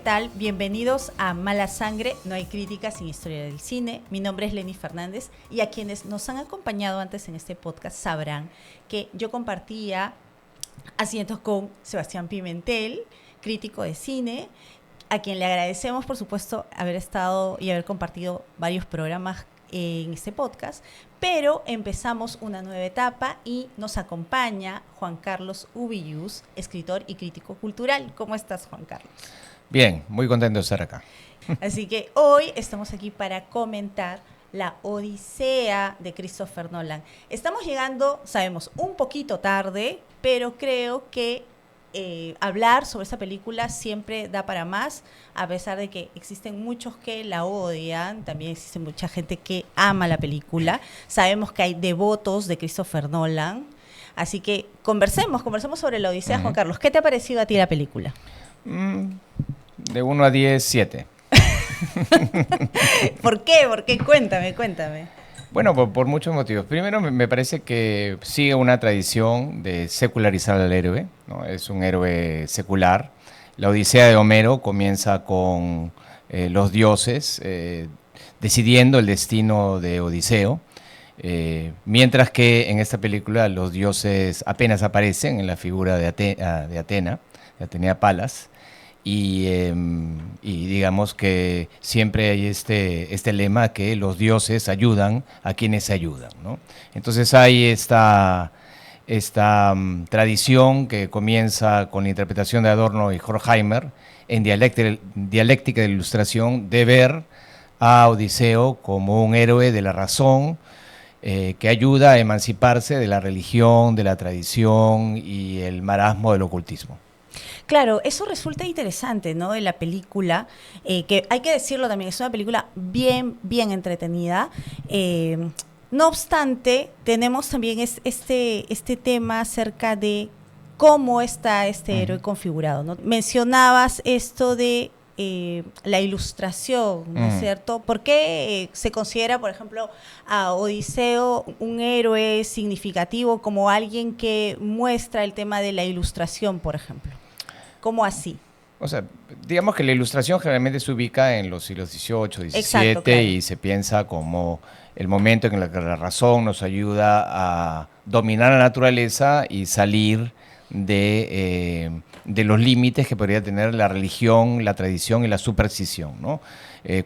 tal? Bienvenidos a Mala Sangre, no hay crítica sin historia del cine. Mi nombre es Lenny Fernández y a quienes nos han acompañado antes en este podcast sabrán que yo compartía asientos con Sebastián Pimentel, crítico de cine, a quien le agradecemos, por supuesto, haber estado y haber compartido varios programas en este podcast, pero empezamos una nueva etapa y nos acompaña Juan Carlos Ubillús, escritor y crítico cultural. ¿Cómo estás, Juan Carlos? Bien, muy contento de estar acá. Así que hoy estamos aquí para comentar La Odisea de Christopher Nolan. Estamos llegando, sabemos, un poquito tarde, pero creo que hablar sobre esa película siempre da para más, a pesar de que existen muchos que la odian, también existe mucha gente que ama la película. Sabemos que hay devotos de Christopher Nolan, así que conversemos sobre La Odisea. Juan Carlos, ¿qué te ha parecido a ti la película? De 1 a 10, 7. ¿Por qué? Cuéntame. Bueno, por muchos motivos. Primero, me parece que sigue una tradición de secularizar al héroe, ¿no? Es un héroe secular. La Odisea de Homero comienza con los dioses decidiendo el destino de Odiseo, mientras que en esta película los dioses apenas aparecen en la figura de Atena, de Atenea Palas. Y digamos que siempre hay este lema que los dioses ayudan a quienes se ayudan, ¿no? Entonces hay esta tradición que comienza con la interpretación de Adorno y Horkheimer en dialéctica de la Ilustración, de ver a Odiseo como un héroe de la razón que ayuda a emanciparse de la religión, de la tradición y el marasmo del ocultismo. Claro, eso resulta interesante, ¿no? De la película, que hay que decirlo también, es una película bien entretenida. No obstante, tenemos también este tema acerca de cómo está este héroe configurado, ¿no? Mencionabas esto de la ilustración, ¿no es cierto? ¿Por qué se considera, por ejemplo, a Odiseo un héroe significativo como alguien que muestra el tema de la ilustración, por ejemplo? ¿Cómo así? O sea, digamos que la Ilustración generalmente se ubica en los siglos XVIII, XVII. Exacto, claro. Y se piensa como el momento en el que la razón nos ayuda a dominar la naturaleza y salir de los límites que podría tener la religión, la tradición y la superstición, ¿no?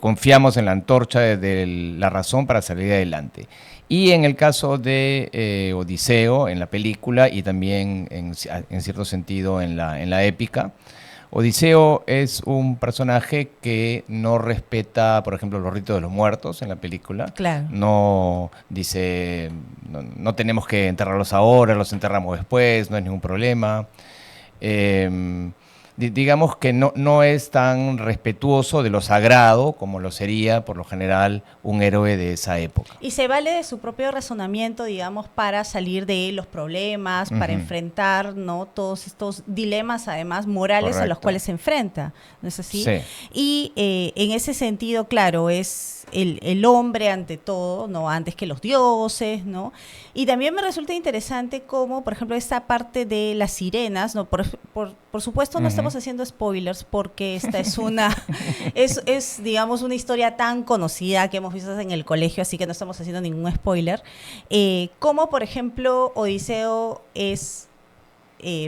Confiamos en la antorcha de la razón para salir adelante. Y en el caso de Odiseo, en la película, y también en cierto sentido en la épica, Odiseo es un personaje que no respeta, por ejemplo, los ritos de los muertos en la película. Claro. No dice, no tenemos que enterrarlos ahora, los enterramos después, no hay ningún problema. Digamos que no es tan respetuoso de lo sagrado como lo sería, por lo general, un héroe de esa época. Y se vale de su propio razonamiento, digamos, para salir de los problemas, para enfrentar, ¿no?, todos estos dilemas, además, morales. Correcto. A los cuales se enfrenta, ¿no es así? Sí. Y en ese sentido, claro, es el hombre ante todo, ¿no?, antes que los dioses, ¿no? Y también me resulta interesante cómo, por ejemplo, esta parte de las sirenas, ¿no? Por supuesto, no estamos haciendo spoilers porque esta es es digamos una historia tan conocida que hemos visto en el colegio, así que no estamos haciendo ningún spoiler. Como por ejemplo Odiseo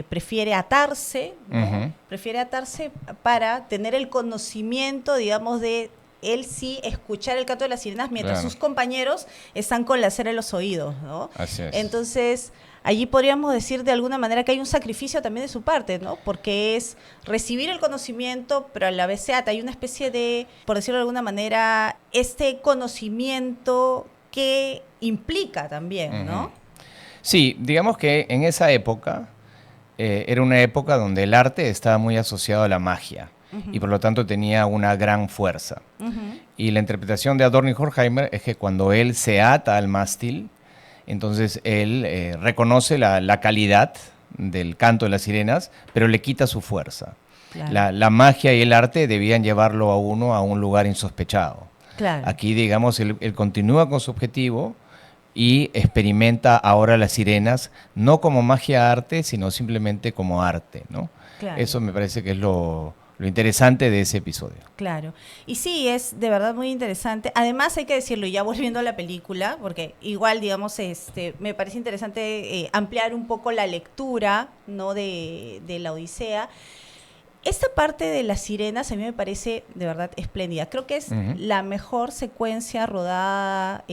prefiere atarse, ¿no? Prefiere atarse para tener el conocimiento, digamos, de él sí escuchar el canto de las sirenas mientras sus compañeros están con la cera en los oídos, ¿no? Así es. Entonces, allí podríamos decir de alguna manera que hay un sacrificio también de su parte, ¿no? Porque es recibir el conocimiento, pero a la vez se ata. Hay una especie de, por decirlo de alguna manera, este conocimiento que implica también, ¿no? Sí, digamos que en esa época era una época donde el arte estaba muy asociado a la magia. Y por lo tanto tenía una gran fuerza. Y la interpretación de Adorno y Horkheimer es que cuando él se ata al mástil, entonces él reconoce la calidad del canto de las sirenas, pero le quita su fuerza. Claro. La magia y el arte debían llevarlo a uno a un lugar insospechado. Claro. Aquí, digamos, él continúa con su objetivo y experimenta ahora las sirenas no como magia arte, sino simplemente como arte, ¿no? Claro. Eso me parece que es lo lo interesante de ese episodio. Claro. Y sí, es de verdad muy interesante. Además, hay que decirlo, ya volviendo a la película, porque igual, digamos, me parece interesante ampliar un poco la lectura, ¿no?, de la Odisea. Esta parte de las sirenas a mí me parece de verdad espléndida. Creo que es la mejor secuencia rodada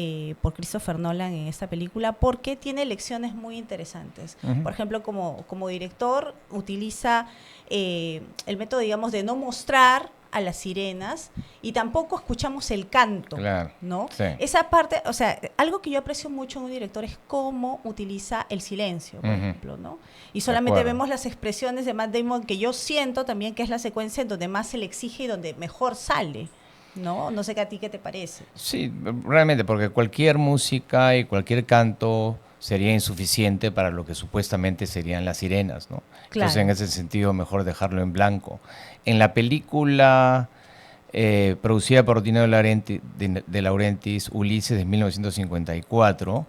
por Christopher Nolan en esta película porque tiene lecciones muy interesantes. Por ejemplo, como director utiliza el método, digamos, de no mostrar a las sirenas y tampoco escuchamos el canto, claro, ¿no? Sí. Esa parte, o sea, algo que yo aprecio mucho en un director es cómo utiliza el silencio, por ejemplo, ¿no? Y solamente vemos las expresiones de Matt Damon, que yo siento también que es la secuencia en donde más se le exige y donde mejor sale, ¿no? No sé a ti qué te parece. Sí, realmente, porque cualquier música y cualquier canto sería insuficiente para lo que supuestamente serían las sirenas, ¿no? Claro. Entonces, en ese sentido, mejor dejarlo en blanco. En la película producida por Dino de Laurentiis, Ulises, de 1954,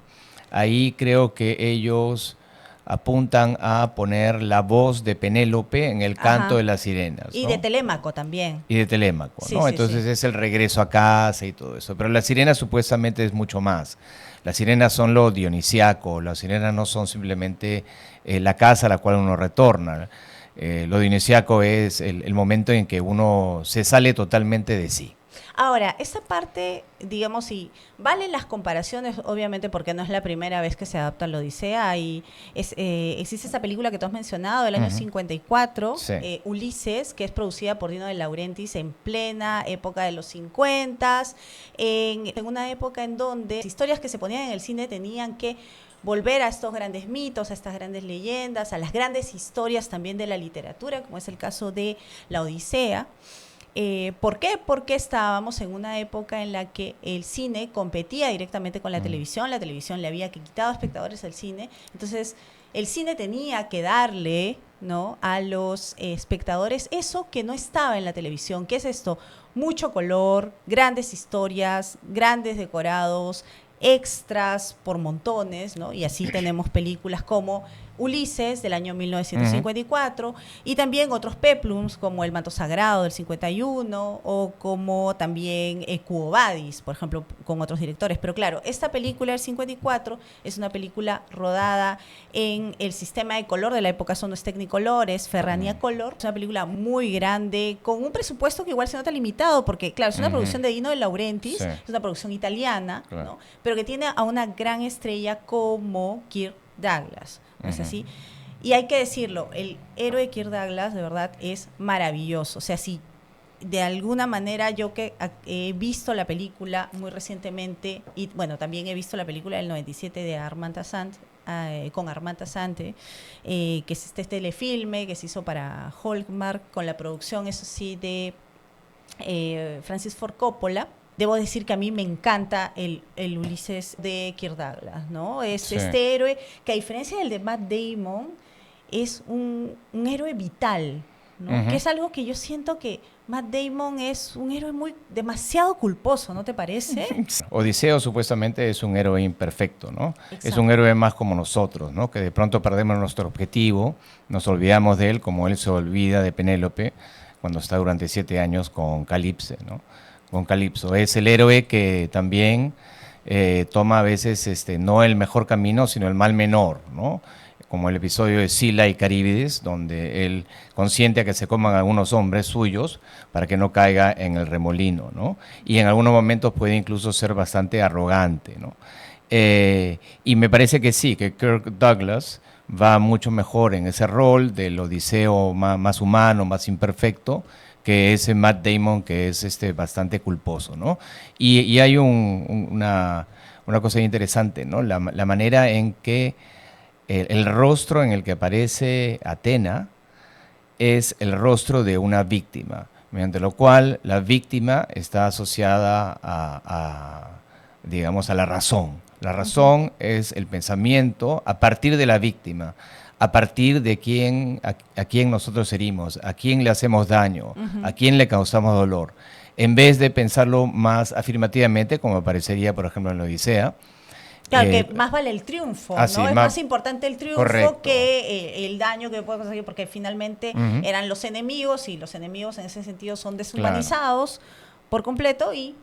ahí creo que ellos apuntan a poner la voz de Penélope en el canto de las sirenas, ¿no? Y de Telémaco también. Y de Telémaco, Sí, ¿no? sí, Entonces sí. es el regreso a casa y todo eso. Pero las sirenas supuestamente es mucho más. Las sirenas son lo dionisiaco, las sirenas no son simplemente la casa a la cual uno retorna. Lo dionisiaco es el momento en que uno se sale totalmente de sí. Ahora, esta parte, digamos, sí, valen las comparaciones, obviamente, porque no es la primera vez que se adapta la Odisea. Y existe esa película que tú has mencionado, del año 54, Sí. Ulises, que es producida por Dino de Laurentiis en plena época de los 50, en una época en donde las historias que se ponían en el cine tenían que volver a estos grandes mitos, a estas grandes leyendas, a las grandes historias también de la literatura, como es el caso de la Odisea. ¿Por qué? Porque estábamos en una época en la que el cine competía directamente con la televisión le había quitado espectadores al cine, entonces el cine tenía que darle, ¿no?, a los espectadores eso que no estaba en la televisión. ¿Qué es esto? Mucho color, grandes historias, grandes decorados, extras por montones, ¿no? Y así tenemos películas como Ulises, del año 1954, y también otros peplums como El manto sagrado, del 51, o como también Quo Vadis, por ejemplo, con otros directores. Pero claro, esta película del 54 es una película rodada en el sistema de color de la época, son los Technicolor, es Ferrania Color. Es una película muy grande, con un presupuesto que igual se nota limitado, porque claro, es una producción de Dino de Laurentiis, es una producción italiana, ¿no?, pero que tiene a una gran estrella como Kirk Douglas, ¿no es así? Y hay que decirlo, el héroe Kirk Douglas de verdad es maravilloso. O sea, si de alguna manera yo que he visto la película muy recientemente, y bueno, también he visto la película del 97 de Armand Assante, con Armand Assante, que es este telefilme que se hizo para Hallmark, con la producción, eso sí, de Francis Ford Coppola. Debo decir que a mí me encanta el Ulises de Kirk Douglas, ¿no? Es este héroe que, a diferencia del de Matt Damon, es un héroe vital, ¿no? Que es algo que yo siento que Matt Damon es un héroe demasiado culposo, ¿no te parece? Odiseo supuestamente es un héroe imperfecto, ¿no? Exacto. Es un héroe más como nosotros, ¿no? Que de pronto perdemos nuestro objetivo, nos olvidamos de él como él se olvida de Penélope cuando está durante 7 años con Calipso, ¿no? Con Calipso. Es el héroe que también toma a veces no el mejor camino, sino el mal menor, ¿no? Como el episodio de Sila y Caríbides, donde él consiente a que se coman algunos hombres suyos para que no caiga en el remolino, ¿no? Y en algunos momentos puede incluso ser bastante arrogante, ¿no? Y me parece que sí, que Kirk Douglas va mucho mejor en ese rol del Odiseo más humano, más imperfecto, que ese Matt Damon que es bastante culposo, ¿no? Y hay una cosa interesante, ¿no? La manera en que el rostro en el que aparece Athena es el rostro de una víctima, mediante lo cual la víctima está asociada digamos, a la razón. La razón es el pensamiento a partir de la víctima, a partir de a quién nosotros herimos, a quién le hacemos daño, a quién le causamos dolor, en vez de pensarlo más afirmativamente, como aparecería, por ejemplo, en la Odisea, Claro, que más vale el triunfo, ¿no? Es más importante el triunfo correcto. que el daño que puede conseguir, porque finalmente eran los enemigos, y los enemigos en ese sentido son deshumanizados por completo y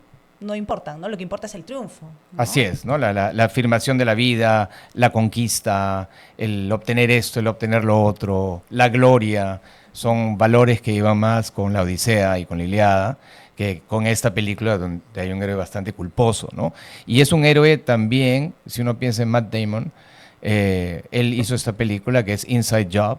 no importan, ¿no? Lo que importa es el triunfo, ¿no? Así es, ¿no? La afirmación de la vida, la conquista, el obtener esto, el obtener lo otro, la gloria, son valores que iban más con la Odisea y con la Ilíada que con esta película donde hay un héroe bastante culposo, ¿no? Y es un héroe también, si uno piensa en Matt Damon, él hizo esta película que es Inside Job,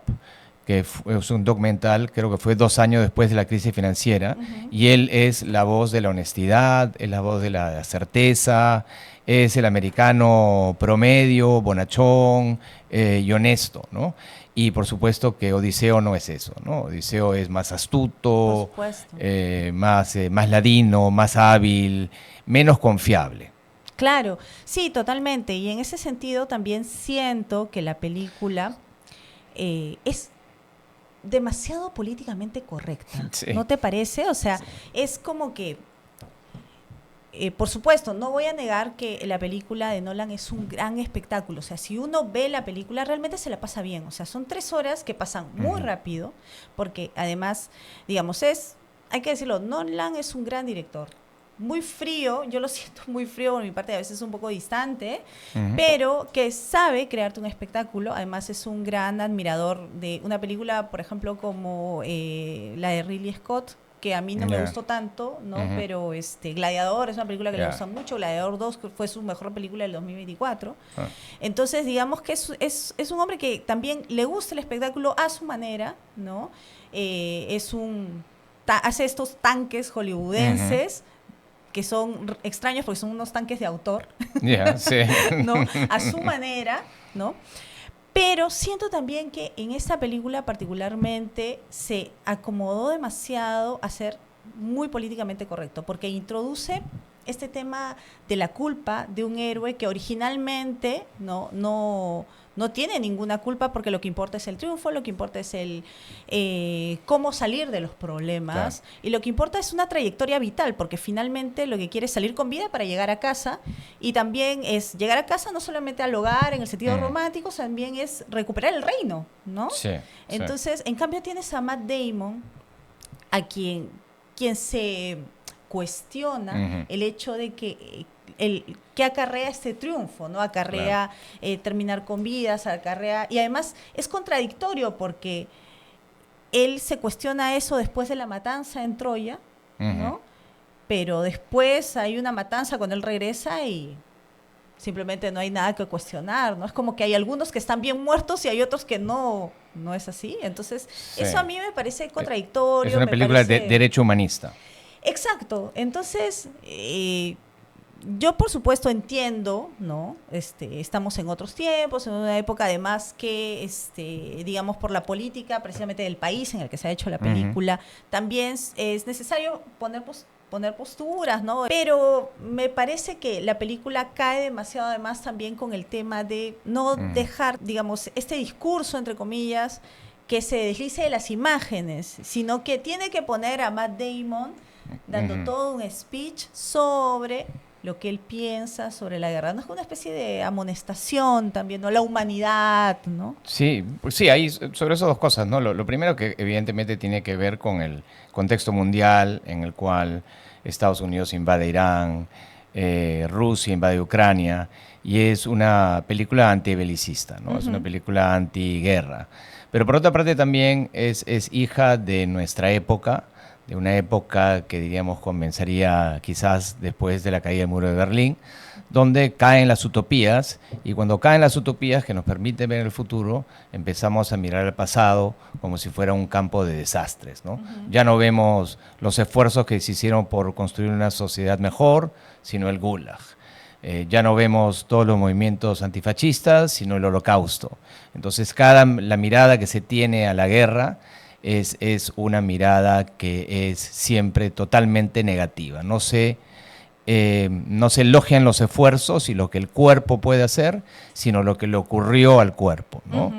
que es un documental, creo que fue 2 años después de la crisis financiera, y él es la voz de la honestidad, es la voz de la certeza, es el americano promedio, bonachón y honesto, ¿no? Y por supuesto que Odiseo no es eso, ¿no? Odiseo es más astuto, más ladino, más hábil, menos confiable. Claro, sí, totalmente. Y en ese sentido también siento que la película es demasiado políticamente correcta. Sí. ¿No te parece? O sea, es como que por supuesto, no voy a negar que la película de Nolan es un gran espectáculo. O sea, si uno ve la película, realmente se la pasa bien. O sea, son 3 horas que pasan muy rápido, porque además, digamos, hay que decirlo, Nolan es un gran director. Muy frío, yo lo siento muy frío por mi parte, a veces un poco distante, pero que sabe crearte un espectáculo. Además es un gran admirador de una película, por ejemplo, como la de Ridley Scott, que a mí no me gustó tanto, ¿no? Pero Gladiador es una película que le gusta mucho. Gladiador 2 fue su mejor película del 2024. Entonces, digamos que es un hombre que también le gusta el espectáculo a su manera, ¿no? Hace estos tanques hollywoodenses que son extraños porque son unos tanques de autor, sí. ¿no? A su manera, ¿no? Pero siento también que en esta película particularmente se acomodó demasiado a ser muy políticamente correcto, porque introduce este tema de la culpa de un héroe que originalmente no tiene ninguna culpa, porque lo que importa es el triunfo, lo que importa es cómo salir de los problemas, y lo que importa es una trayectoria vital, porque finalmente lo que quiere es salir con vida para llegar a casa, y también es llegar a casa no solamente al hogar en el sentido romántico, también es recuperar el reino, ¿no? Sí, entonces, en cambio tienes a Matt Damon, a quien se cuestiona el hecho de que que acarrea este triunfo, ¿no? Acarrea terminar con vidas, acarrea, y además es contradictorio porque él se cuestiona eso después de la matanza en Troya, ¿no? Pero después hay una matanza cuando él regresa y simplemente no hay nada que cuestionar, ¿no? Es como que hay algunos que están bien muertos y hay otros que no es así. Entonces, eso a mí me parece contradictorio. Es una película de derecho humanista. Exacto. Entonces, yo por supuesto entiendo, ¿no? Estamos en otros tiempos, en una época además que, digamos, por la política precisamente del país en el que se ha hecho la película, también es necesario poner posturas, ¿no? Pero me parece que la película cae demasiado además también con el tema de no dejar, digamos, este discurso, entre comillas, que se deslice de las imágenes, sino que tiene que poner a Matt Damon dando todo un speech sobre lo que él piensa sobre la guerra. No es una especie de amonestación también, ¿no? La humanidad, ¿no? Sí, pues sí, hay sobre esas 2 cosas, ¿no? Lo primero que evidentemente tiene que ver con el contexto mundial en el cual Estados Unidos invade Irán, Rusia invade Ucrania, y es una película antibelicista, ¿no? Es una película antiguerra. Pero por otra parte también es hija de nuestra época, de una época que diríamos comenzaría quizás después de la caída del muro de Berlín, donde caen las utopías, y cuando caen las utopías que nos permiten ver el futuro, empezamos a mirar al pasado como si fuera un campo de desastres, ¿no? Ya no vemos los esfuerzos que se hicieron por construir una sociedad mejor, sino el Gulag. Ya no vemos todos los movimientos antifascistas, sino el Holocausto. Entonces, la mirada que se tiene a la guerra es una mirada que es siempre totalmente negativa. No se elogian los esfuerzos y lo que el cuerpo puede hacer, sino lo que le ocurrió al cuerpo, ¿no?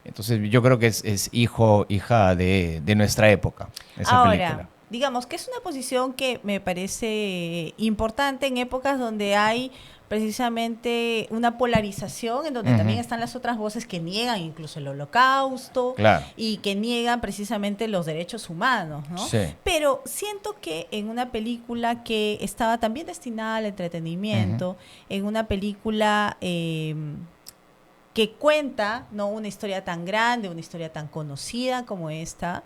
Entonces yo creo que es hija de nuestra época, esa película. digamos que es una posición que me parece importante en épocas donde hay precisamente una polarización en donde también están las otras voces que niegan incluso el holocausto y que niegan precisamente los derechos humanos, ¿no? Sí. Pero siento que en una película que estaba también destinada al entretenimiento, en una película que cuenta, ¿no?, una historia tan grande, una historia tan conocida como esta,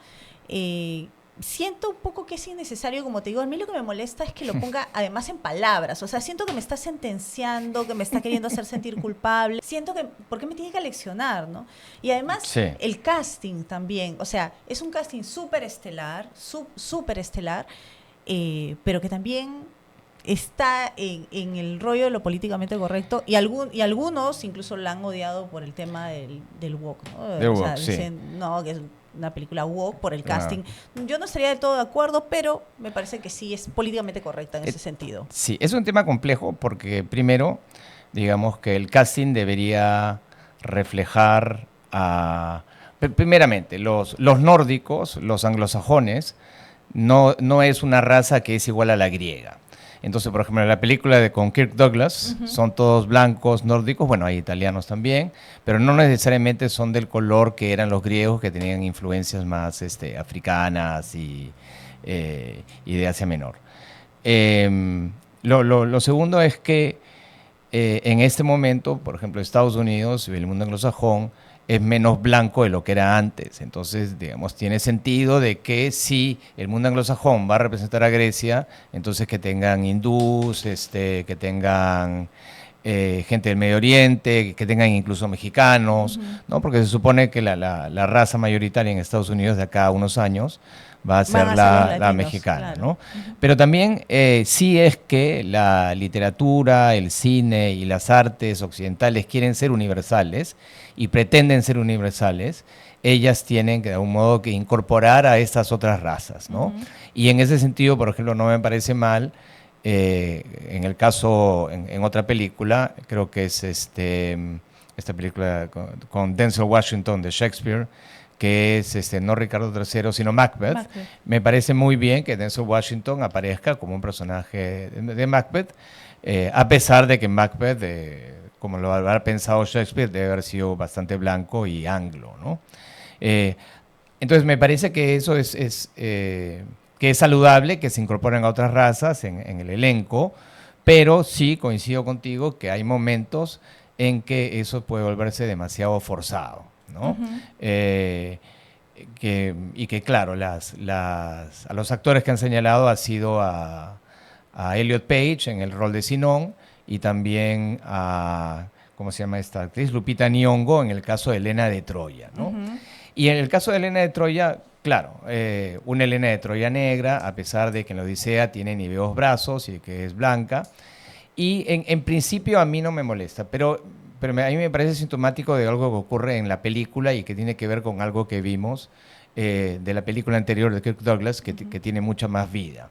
siento un poco que es innecesario, como te digo. A mí lo que me molesta es que lo ponga además en palabras. O sea, siento que me está sentenciando, que me está queriendo hacer sentir culpable. Siento que, ¿por qué me tiene que leccionar, no? Y además, el casting también. O sea, es un casting súper estelar, pero que también está en el rollo de lo políticamente correcto. Y algunos incluso la han odiado por el tema del woke, ¿no? O sea, dicen, no, que es una película woke por el casting. Yo no estaría del todo de acuerdo, pero me parece que sí es políticamente correcta en ese sentido. Sí, es un tema complejo porque primero, digamos que el casting debería reflejar primeramente, los nórdicos, los anglosajones, no es una raza que es igual a la griega. Entonces, por ejemplo, en la película con Kirk Douglas, son todos blancos, nórdicos, bueno, hay italianos también, pero no necesariamente son del color que eran los griegos, que tenían influencias más africanas y de Asia Menor. Lo segundo es que en este momento, por ejemplo, Estados Unidos y el mundo anglosajón es menos blanco de lo que era antes. Entonces, digamos, tiene sentido de que si el mundo anglosajón va a representar a Grecia, entonces que tengan hindús, que tengan gente del Medio Oriente, que tengan incluso mexicanos, ¿no? Porque se supone que la raza mayoritaria en Estados Unidos de acá a unos años va a ser la mexicana, claro, ¿no? Pero también sí es que la literatura, el cine y las artes occidentales quieren ser universales y pretenden ser universales. Ellas tienen que de algún modo que incorporar a estas otras razas, ¿no? Y en ese sentido, por ejemplo, no me parece mal, en el caso, en otra película, creo que es esta película con Denzel Washington de Shakespeare, que es no Ricardo III, sino Macbeth. Me parece muy bien que Denzel Washington aparezca como un personaje de Macbeth, a pesar de que Macbeth, como lo habrá pensado Shakespeare, debe haber sido bastante blanco y anglo, ¿no? Entonces me parece que eso que es saludable, que se incorporen a otras razas en el elenco, pero sí coincido contigo que hay momentos en que eso puede volverse demasiado forzado, ¿no? Y que claro, a los actores que han señalado ha sido a Elliot Page en el rol de Sinon y también a, ¿cómo se llama esta actriz? Lupita Nyong'o en el caso de Helena de Troya, ¿no? Y en el caso de Helena de Troya, claro, una Helena de Troya negra, a pesar de que en la Odisea tiene niveos brazos y que es blanca. Y en principio a mí no me molesta, pero a mí me parece sintomático de algo que ocurre en la película y que tiene que ver con algo que vimos de la película anterior de Kirk Douglas, que tiene mucha más vida.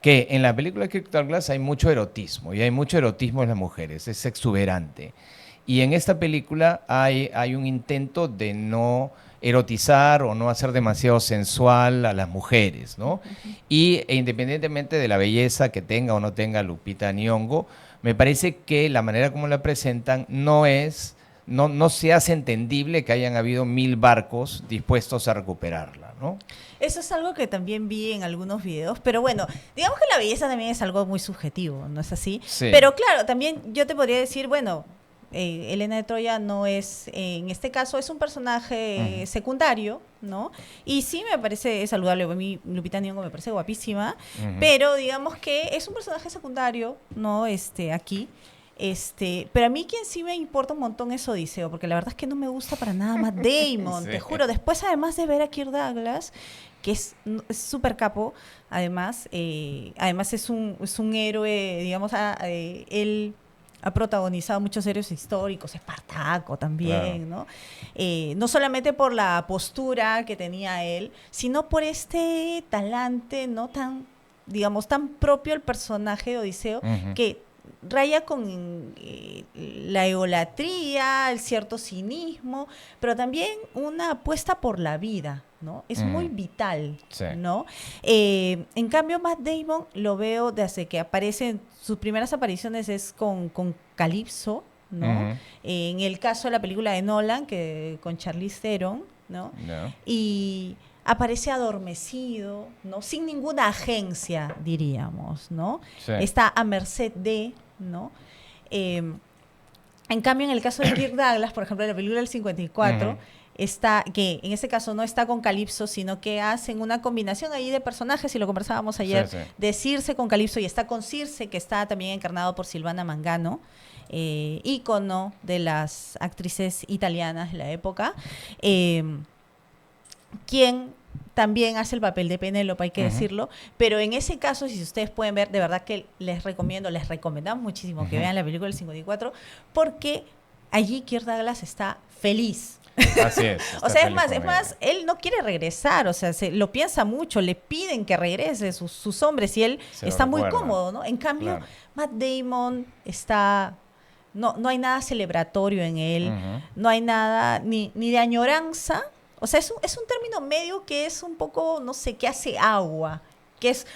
Que en la película de Kirk Douglas hay mucho erotismo, y hay mucho erotismo en las mujeres, es exuberante. Y en esta película hay un intento de no erotizar o no hacer demasiado sensual a las mujeres, ¿no? E independientemente de la belleza que tenga o no tenga Lupita Nyong'o, me parece que la manera como la presentan no se hace entendible que hayan habido 1000 barcos dispuestos a recuperarla, ¿no? Eso es algo que también vi en algunos videos, pero bueno, digamos que la belleza también es algo muy subjetivo, ¿no es así? Sí. Pero claro, también yo te podría decir, bueno, Helena de Troya no es, en este caso, es un personaje secundario, ¿no? Y sí me parece saludable. A mí Lupita Nyong'o me parece guapísima, pero digamos que es un personaje secundario, ¿no? Aquí. Pero a mí quien sí me importa un montón es Odiseo, porque la verdad es que no me gusta para nada Matt Damon, sí. Te juro. Después, además de ver a Kirk Douglas, que es súper capo, además es un héroe, digamos, él ha protagonizado muchos héroes históricos, Espartaco también, claro, ¿no? No solamente por la postura que tenía él, sino por este talante, ¿no? Tan, digamos, tan propio el personaje de Odiseo, que raya con la egolatría, el cierto cinismo, pero también una apuesta por la vida, ¿no? Es muy vital, Sí. ¿no? En cambio, Matt Damon lo veo desde que aparece, sus primeras apariciones es con Calypso, ¿no? En el caso de la película de Nolan, que con Charlize Theron, ¿no? No. Y aparece adormecido, ¿no? Sin ninguna agencia, diríamos, ¿no? Sí. Está a merced de, ¿no? En cambio, en el caso de Kirk Douglas, por ejemplo, en la película del 54, está, que en este caso no está con Calypso, sino que hacen una combinación ahí de personajes, y lo conversábamos ayer, de Circe con Calypso, y está con Circe, que está también encarnado por Silvana Mangano, ícono de las actrices italianas de la época, quien también hace el papel de Penélope, hay que decirlo, pero en ese caso, si ustedes pueden ver, de verdad que les recomendamos muchísimo que vean la película del 54, porque allí Kirk Douglas está feliz. Así es. O sea, es más, él no quiere regresar, o sea, lo piensa mucho, le piden que regrese sus hombres, y él está muy cómodo, ¿no? En cambio, Matt Damon está... No hay nada celebratorio en él, no hay nada ni de añoranza. O sea, es un término medio que es un poco, no sé, que hace agua.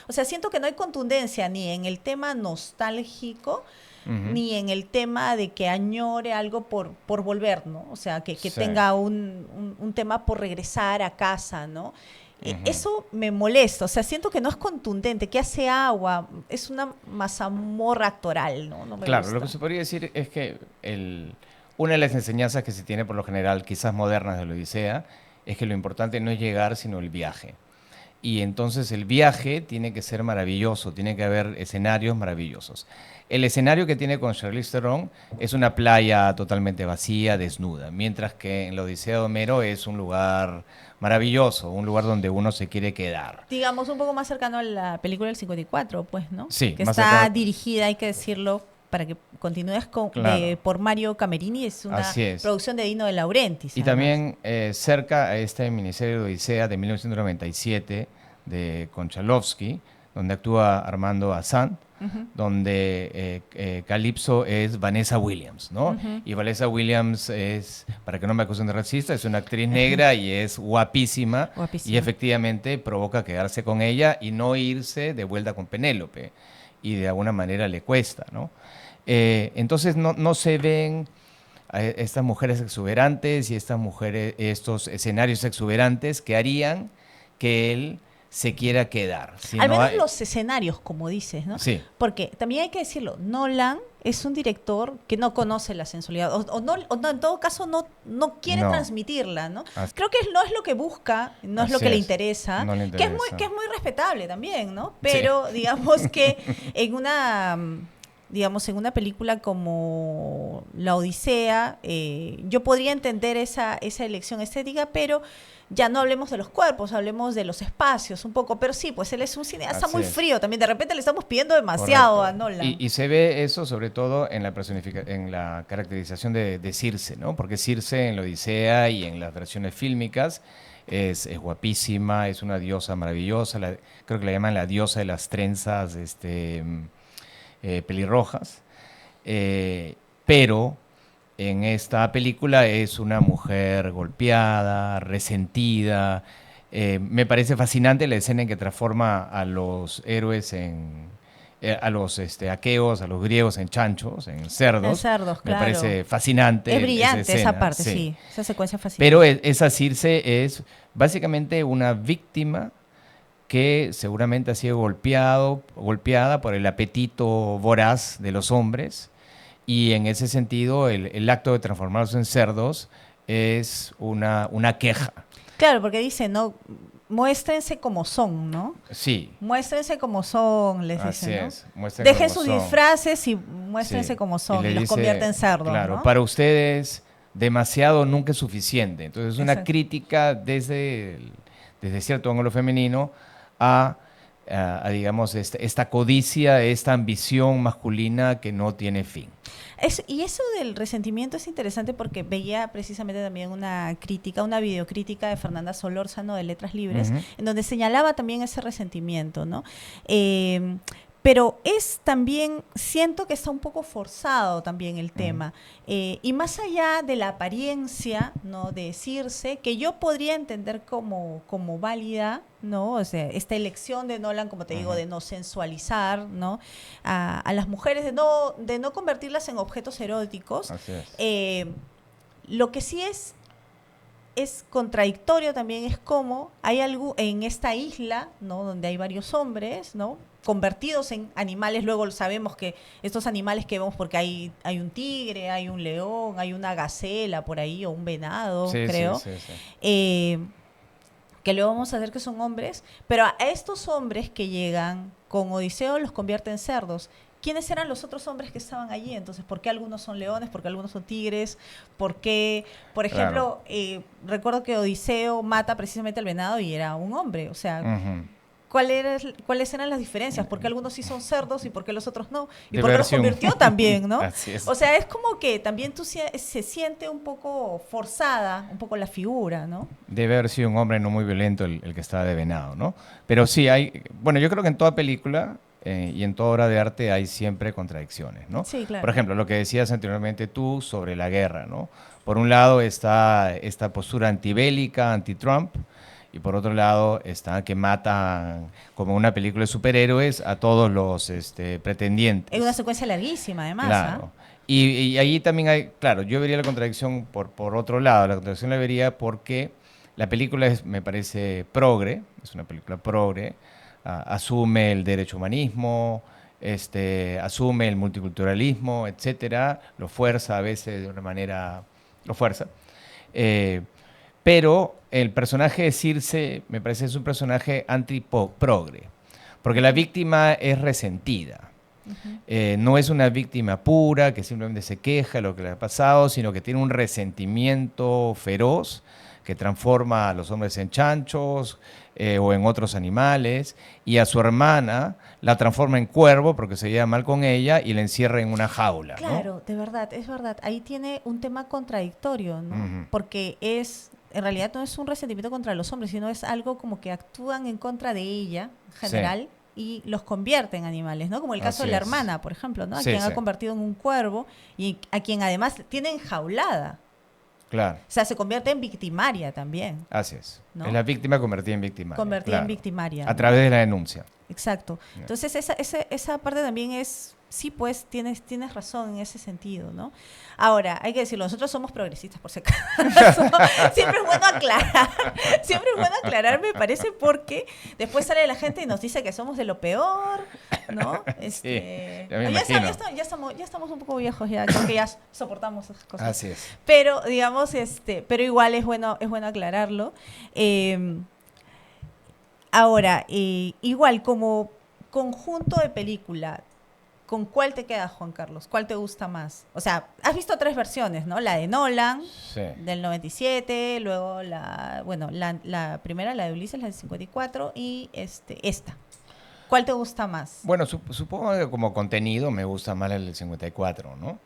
O sea, siento que no hay contundencia ni en el tema nostálgico, ni en el tema de que añore algo por volver, ¿no? O sea, que tenga un tema por regresar a casa, ¿no? Eso me molesta, o sea, siento que no es contundente, que hace agua, es una mazamorra actoral, ¿no? No me claro, gusta. lo que se podría decir es que una de las enseñanzas que se tiene por lo general, quizás modernas de la Odisea, es que lo importante no es llegar, sino el viaje. Y entonces el viaje tiene que ser maravilloso, tiene que haber escenarios maravillosos. El escenario que tiene con Charlize Theron es una playa totalmente vacía, desnuda, mientras que en la Odisea de Homero es un lugar maravilloso, un lugar donde uno se quiere quedar. Digamos, un poco más cercano a la película del 54, pues, ¿no? Sí. Que está dirigida, hay que decirlo, para que continúes por Mario Camerini, es una producción de Dino De Laurentiis. Y también cerca a esta miniserie de Odisea de 1997 de Konchalovsky, donde actúa Armando Assad, donde Calypso es Vanessa Williams, ¿no? Y Vanessa Williams es, para que no me acusen de racista, es una actriz negra y es guapísima, y efectivamente provoca quedarse con ella y no irse de vuelta con Penélope, y de alguna manera le cuesta, ¿no? Entonces no se ven estas mujeres exuberantes y estos escenarios exuberantes que harían que él se quiera quedar. Al menos los escenarios, como dices, ¿no? Sí. Porque también hay que decirlo, Nolan es un director que no conoce la sensualidad, o no, en todo caso no quiere transmitirla, ¿no? Creo que no es lo que busca, no es lo que le interesa, no le interesa. Que es muy respetable también, ¿no? Pero digamos que en una película como La Odisea, yo podría entender esa elección estética, pero ya no hablemos de los cuerpos, hablemos de los espacios un poco. Pero sí, pues él es un cineasta muy frío también. De repente le estamos pidiendo demasiado a Nolan. Y se ve eso sobre todo en la caracterización de Circe, ¿no? Porque Circe en La Odisea y en las versiones fílmicas es guapísima, es una diosa maravillosa. Creo que la llaman la diosa de las trenzas pelirrojas. Pero en esta película es una mujer golpeada, resentida. Me parece fascinante la escena en que transforma a los héroes a los aqueos, a los griegos en chanchos, en cerdos. En cerdos, claro. Me parece fascinante. Es brillante esa parte, sí. Esa secuencia fascinante. Pero esa Circe es básicamente una víctima que seguramente ha sido golpeada por el apetito voraz de los hombres, y en ese sentido el acto de transformarlos en cerdos es una queja. Claro, porque dice, ¿no? Muéstrense como son, ¿no? Sí. Muéstrense como son, les dice, ¿no? Así es. Dejen sus disfraces y muéstrense como son, y los convierte en cerdos, claro, ¿no? Para ustedes demasiado nunca es suficiente. Entonces es una crítica desde cierto ángulo femenino a digamos, esta codicia, esta ambición masculina que no tiene fin. Y eso del resentimiento es interesante porque veía precisamente también una videocrítica de Fernanda Solórzano de Letras Libres, en donde señalaba también ese resentimiento, ¿no? pero es también, siento que está un poco forzado también el tema. Y más allá de la apariencia, ¿no? De decirse, que yo podría entender como válida, ¿no? O sea, esta elección de Nolan, como te digo, de no sensualizar, ¿no? A las mujeres, de no convertirlas en objetos eróticos. Así es. Lo que sí es contradictorio también es cómo hay algo en esta isla, ¿no? Donde hay varios hombres, ¿no? Convertidos en animales. Luego sabemos que estos animales que vemos, porque hay un tigre, hay un león, hay una gacela por ahí, o un venado, Sí, creo, sí, sí, sí. Que luego vamos a ver que son hombres, pero a estos hombres que llegan con Odiseo los convierte en cerdos. ¿Quiénes eran los otros hombres que estaban allí? Entonces, ¿por qué algunos son leones? ¿Por qué algunos son tigres? ¿Por qué, por ejemplo, recuerdo que Odiseo mata precisamente al venado y era un hombre? O sea, ¿cuáles eran las diferencias? ¿Por qué algunos sí son cerdos y por qué los otros no? ¿Y por qué los convirtió también, no? Así es. O sea, es como que también se siente un poco forzada, un poco la figura, ¿no? Debe haber sido un hombre no muy violento el que estaba de venado, ¿no? Pero sí bueno, yo creo que en toda película y en toda obra de arte hay siempre contradicciones, ¿no? Sí, claro. Por ejemplo, lo que decías anteriormente tú sobre la guerra, ¿no? Por un lado está esta postura antibélica, anti-Trump, y por otro lado está que matan, como una película de superhéroes, a todos los pretendientes. Es una secuencia larguísima, además. Claro. Y ahí también hay, claro, yo vería la contradicción por otro lado. La contradicción la vería porque la película me parece progre, es una película progre, asume el derecho humanismo, asume el multiculturalismo, etcétera, lo fuerza a veces de una manera, lo fuerza. Pero el personaje de Circe me parece es un personaje anti-progre, porque la víctima es resentida. No es una víctima pura que simplemente se queja de lo que le ha pasado, sino que tiene un resentimiento feroz que transforma a los hombres en chanchos o en otros animales, y a su hermana la transforma en cuervo porque se lleva mal con ella y la encierra en una jaula. Claro, ¿no? de verdad, es verdad. Ahí tiene un tema contradictorio, ¿no? Porque en realidad no es un resentimiento contra los hombres, sino es algo como que actúan en contra de ella, en general. Sí. Y los convierte en animales, ¿no? Como el caso de la hermana, por ejemplo, ¿no? A quien ha convertido en un cuervo y a quien además tiene enjaulada. Claro. O sea, se convierte en victimaria también. Así es. ¿No? Es la víctima convertida en victimaria. Convertida en victimaria. A través de la denuncia. Exacto. Entonces, esa parte también es... Sí, pues, tienes razón en ese sentido, ¿no? Ahora, hay que decirlo, nosotros somos progresistas, por si acaso. Siempre es bueno aclarar. Siempre es bueno aclarar, me parece, porque después sale la gente y nos dice que somos de lo peor, ¿no? Sí, ya estamos un poco viejos ya, creo que ya soportamos esas cosas. Así es. Pero, digamos, pero igual es bueno aclararlo. Ahora, igual, como conjunto de película, ¿con cuál te quedas, Juan Carlos? ¿Cuál te gusta más? O sea, has visto 3 versiones, ¿no? La de Nolan, sí, del 97, luego la primera, la de Ulises, la del 54, y esta. ¿Cuál te gusta más? Bueno, supongo que como contenido me gusta más el del 54, ¿no?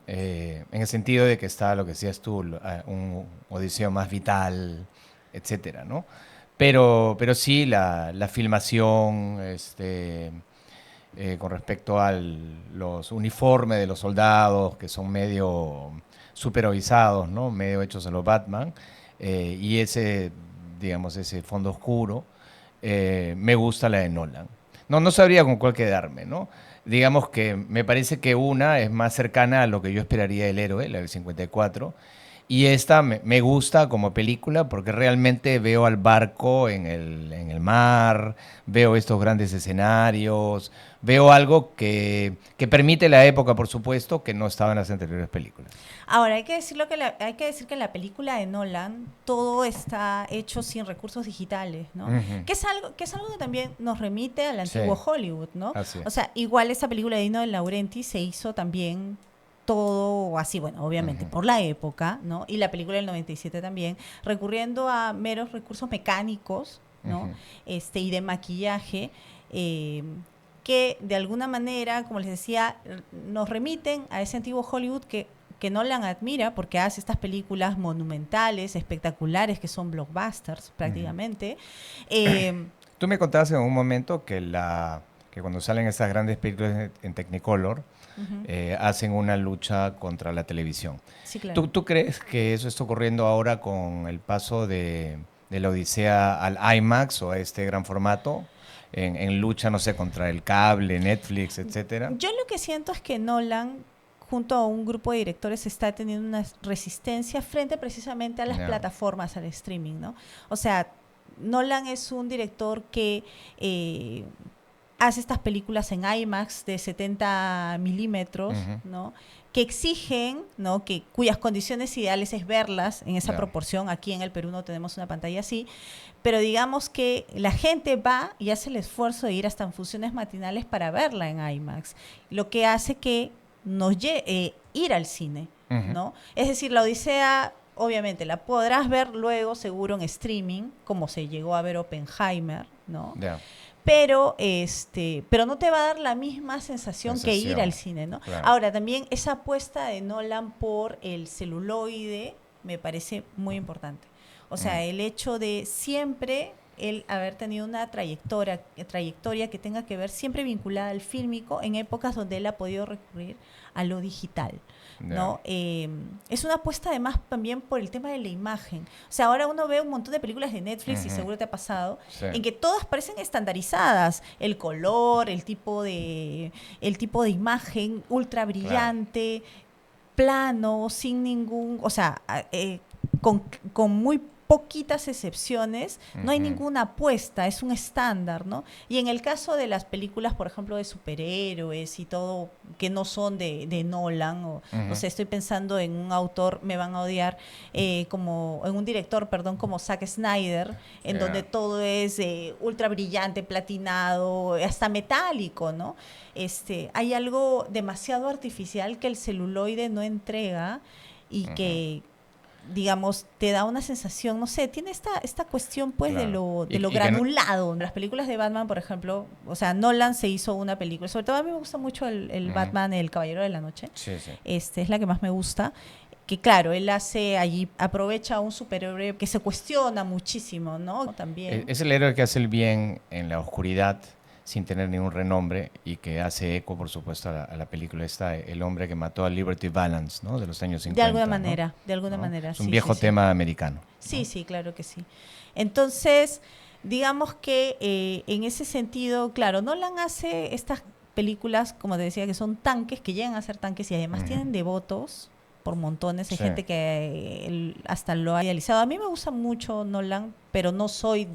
En el sentido de que está lo que decías tú, un Odiseo más vital, etcétera, ¿no? Pero sí, la filmación, con respecto a los uniformes de los soldados, que son medio supervisados, ¿no? Medio hechos a los Batman, y ese fondo oscuro, me gusta la de Nolan. No sabría con cuál quedarme, ¿no? Digamos que me parece que una es más cercana a lo que yo esperaría del héroe, la del 54, y esta me gusta como película porque realmente veo al barco en el mar, veo estos grandes escenarios, veo algo que permite la época, por supuesto, que no estaba en las anteriores películas. Ahora, hay que decir que en la película de Nolan todo está hecho sin recursos digitales, ¿no? Que es algo que también nos remite al antiguo Hollywood, ¿no? Así es. O sea, igual esa película de Dino De Laurentiis se hizo también todo así, bueno, obviamente por la época, ¿no? Y la película del 97 también, recurriendo a meros recursos mecánicos, ¿no? Y de maquillaje, que de alguna manera, como les decía, nos remiten a ese antiguo Hollywood que Nolan admira porque hace estas películas monumentales, espectaculares, que son blockbusters prácticamente. Tú me contabas en un momento que que cuando salen estas grandes películas en Technicolor, hacen una lucha contra la televisión. Sí, claro. ¿Tú crees que eso está ocurriendo ahora con el paso de la Odisea al IMAX o a este gran formato? En lucha, no sé, contra el cable, Netflix, etcétera. Yo lo que siento es que Nolan, junto a un grupo de directores, está teniendo una resistencia frente precisamente a las plataformas, al streaming, ¿no? O sea, Nolan es un director que hace estas películas en IMAX de 70 milímetros, ¿no? Que exigen, ¿no? Cuyas condiciones ideales es verlas en esa proporción. Aquí en el Perú no tenemos una pantalla así, pero digamos que la gente va y hace el esfuerzo de ir hasta en funciones matinales para verla en IMAX, lo que hace que nos ir al cine, ¿no? Es decir, la Odisea, obviamente, la podrás ver luego seguro en streaming, como se llegó a ver Oppenheimer, ¿no? Pero no te va a dar la misma sensación que ir al cine, ¿no? Claro. Ahora, también esa apuesta de Nolan por el celuloide me parece muy importante. O sea, el hecho de siempre él haber tenido una trayectoria que tenga que ver siempre vinculada al fílmico en épocas donde él ha podido recurrir a lo digital, ¿no? Es una apuesta además también por el tema de la imagen. O sea, ahora uno ve un montón de películas de Netflix y seguro te ha pasado, en que todas parecen estandarizadas. El color, el tipo de imagen ultra brillante, plano, sin ningún, o sea, con muy poquitas excepciones, no hay ninguna apuesta, es un estándar, ¿no? Y en el caso de las películas, por ejemplo, de superhéroes y todo, que no son de Nolan, o sea, estoy pensando en un autor, me van a odiar, en un director, perdón, como Zack Snyder, en donde todo es ultra brillante, platinado, hasta metálico, ¿no? Hay algo demasiado artificial que el celuloide no entrega y que, digamos, te da una sensación, no sé, tiene esta cuestión pues de lo granulado. Las películas de Batman, por ejemplo, o sea, Nolan se hizo una película, sobre todo a mí me gusta mucho el Batman, el Caballero de la Noche. Es la que más me gusta. Que claro, él aprovecha a un superhéroe que se cuestiona muchísimo, ¿no? También. Es el héroe que hace el bien en la oscuridad, sin tener ningún renombre, y que hace eco, por supuesto, a la película esta, El hombre que mató a Liberty Valance, ¿no? De los años 50. De alguna manera. Es un viejo tema americano. Sí, claro que sí. Entonces, digamos que en ese sentido, claro, Nolan hace estas películas, como te decía, que son tanques, que llegan a ser tanques y además tienen devotos por montones. Hay gente que hasta lo ha idealizado. A mí me gusta mucho Nolan, pero no soy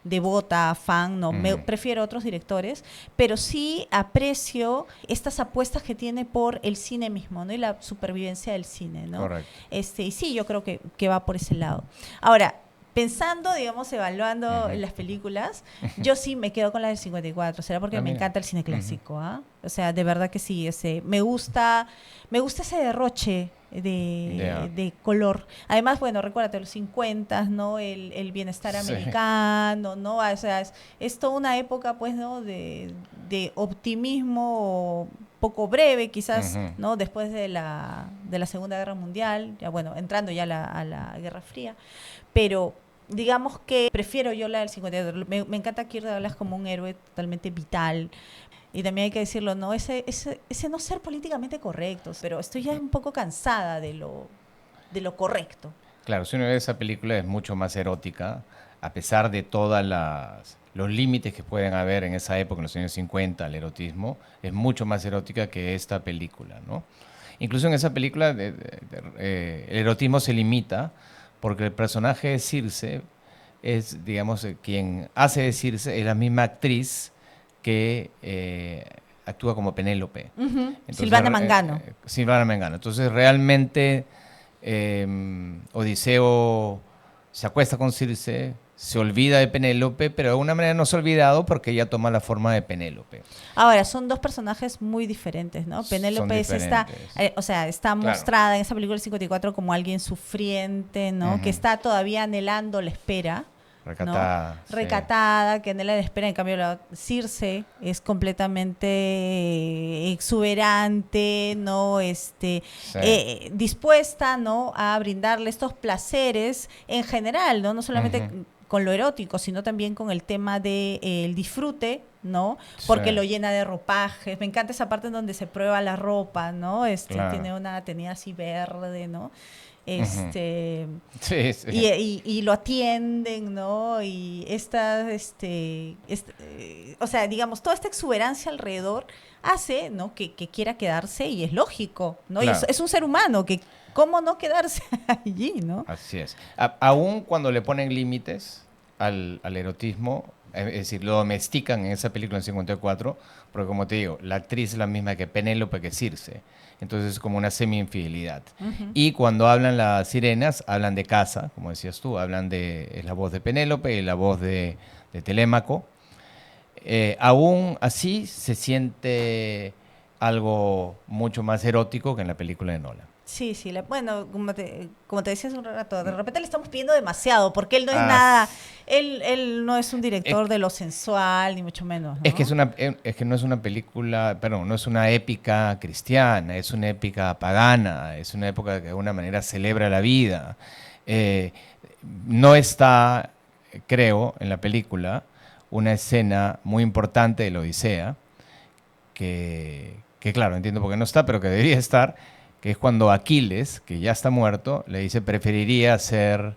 devota, fan, no, prefiero otros directores, pero sí aprecio estas apuestas que tiene por el cine mismo, ¿no? Y la supervivencia del cine, ¿no? Correcto. Y sí, yo creo que va por ese lado. Ahora, pensando, digamos, evaluando las películas, yo sí me quedo con la del 54. Será porque me encanta el cine clásico, ¿ah? O sea, de verdad que sí, me gusta ese derroche de color. Además, bueno, recuérdate, los 50, ¿no? El bienestar americano, ¿no? O sea, es toda una época, pues, ¿no? De optimismo poco breve, quizás, ¿no? Después de la Segunda Guerra Mundial, ya bueno, entrando ya a la Guerra Fría, pero digamos que prefiero yo la del 52. Me encanta que hablas como un héroe totalmente vital. Y también hay que decirlo, ¿no? Ese no ser políticamente correctos, pero estoy ya un poco cansada de lo correcto. Claro, si uno ve esa película es mucho más erótica, a pesar de todos los límites que pueden haber en esa época, en los años 50, el erotismo, es mucho más erótica que esta película, ¿no? Incluso en esa película el erotismo se limita porque el personaje de Circe es, digamos, quien hace de Circe es la misma actriz que actúa como Penélope. Silvana Mangano. Silvana Mangano. Entonces, realmente, Odiseo se acuesta con Circe, se olvida de Penélope, pero de alguna manera no se ha olvidado porque ella toma la forma de Penélope. Ahora, son dos personajes muy diferentes, ¿no? Penélope está mostrada en esa película del 54 como alguien sufriente, ¿no? Que está todavía anhelando la espera. Recatada. ¿No? Recatada, que anhela la espera. En cambio, la Circe es completamente exuberante, ¿no? Dispuesta, ¿no? A brindarle estos placeres en general, ¿no? No solamente con lo erótico, sino también con el tema de el disfrute, ¿no? Porque lo llena de ropajes. Me encanta esa parte en donde se prueba la ropa, ¿no? Tiene una tenida así verde, ¿no? Sí. Y lo atienden, ¿no? Y o sea, digamos, toda esta exuberancia alrededor hace, ¿no? que quiera quedarse, y es lógico, ¿no? Claro. Y es un ser humano, que ¿cómo no quedarse allí, ¿no? Así es. Aún cuando le ponen límites al erotismo, es decir, lo domestican en esa película en 54, porque como te digo, la actriz es la misma que Penélope, que Circe. Entonces es como una semi-infidelidad. Y cuando hablan las sirenas, hablan de casa, como decías tú, hablan de la voz de Penélope y la voz de Telémaco. Aún así se siente algo mucho más erótico que en la película de Nolan. Sí, bueno, como te decía hace un rato, de repente le estamos pidiendo demasiado, porque él no es nada, él no es un director de lo sensual, ni mucho menos, ¿no? Es que no es una película, perdón, no es una épica cristiana, es una épica pagana, es una época que de alguna manera celebra la vida. No está, creo, en la película una escena muy importante de la Odisea, que claro, entiendo por qué no está, pero que debería estar, que es cuando Aquiles, que ya está muerto, le dice preferiría ser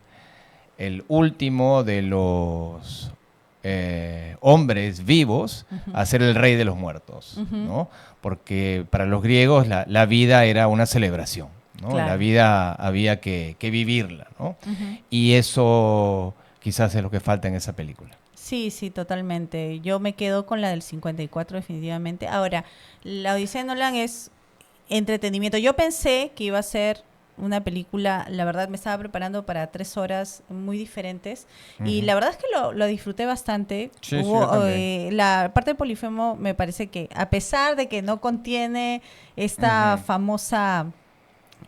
el último de los hombres vivos a ser el rey de los muertos, ¿no? Porque para los griegos la vida era una celebración, ¿no? Claro. La vida había que vivirla, ¿no? Y eso quizás es lo que falta en esa película. Sí, totalmente. Yo me quedo con la del 54 definitivamente. Ahora, la Odisea de Nolan es entretenimiento. Yo pensé que iba a ser una película, la verdad me estaba preparando para 3 horas muy diferentes, y la verdad es que lo disfruté bastante. Sí, yo la parte de Polifemo me parece que, a pesar de que no contiene esta famosa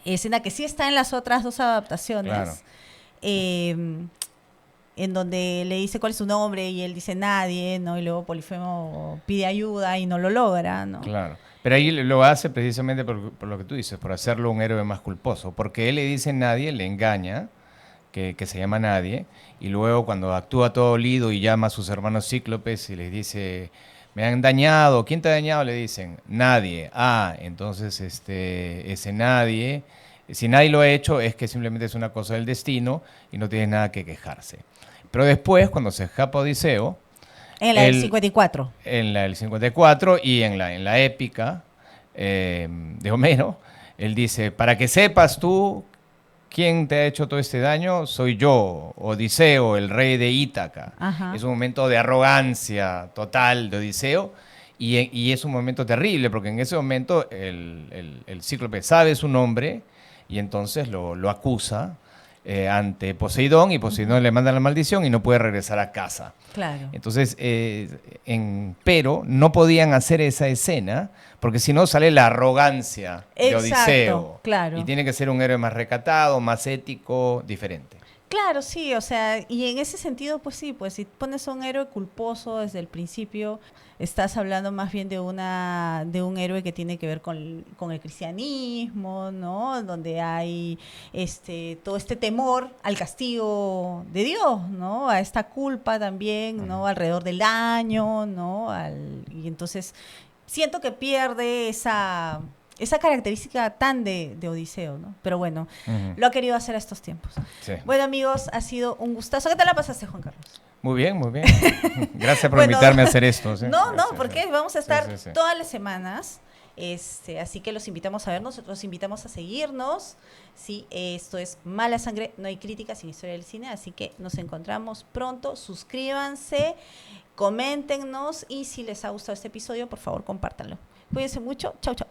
escena que sí está en las otras 2 adaptaciones, claro, en donde le dice cuál es su nombre y él dice nadie, ¿no? Y luego Polifemo pide ayuda y no lo logra, ¿no? Claro. Pero ahí lo hace precisamente por lo que tú dices, por hacerlo un héroe más culposo. Porque él le dice nadie, le engaña, que se llama Nadie, y luego cuando actúa todo dolido y llama a sus hermanos cíclopes y les dice, me han dañado, ¿quién te ha dañado? Le dicen, nadie. Entonces ese nadie, si nadie lo ha hecho, es que simplemente es una cosa del destino y no tiene nada que quejarse. Pero después, cuando se escapa Odiseo... En la del 54. En la del 54 y en la épica de Homero, él dice, para que sepas tú quién te ha hecho todo este daño, soy yo, Odiseo, el rey de Ítaca. Ajá. Es un momento de arrogancia total de Odiseo y es un momento terrible porque en ese momento el cíclope sabe su nombre y entonces lo acusa ante Poseidón, y Poseidón le manda la maldición y no puede regresar a casa. Claro. Entonces, pero no podían hacer esa escena porque si no sale la arrogancia de Odiseo. Claro. Y tiene que ser un héroe más recatado, más ético, diferente. Claro, sí, o sea, y en ese sentido, pues sí, pues si pones a un héroe culposo desde el principio, estás hablando más bien de un héroe que tiene que ver con el cristianismo, ¿no? Donde hay todo este temor al castigo de Dios, ¿no? A esta culpa también, ¿no? Alrededor del daño, ¿no? Y entonces siento que pierde esa característica tan de Odiseo, ¿no? Pero bueno, lo ha querido hacer a estos tiempos. Sí. Bueno, amigos, ha sido un gustazo. ¿Qué te la pasaste, Juan Carlos? Muy bien, muy bien. Gracias por invitarme a hacer esto. ¿Sí? No, Gracias, porque vamos a estar sí. todas las semanas. Así que los invitamos a vernos, los invitamos a seguirnos. Sí, esto es Mala Sangre, no hay crítica sin historia del cine, así que nos encontramos pronto. Suscríbanse, coméntenos y si les ha gustado este episodio, por favor, compártanlo. Cuídense mucho. Chau, chau.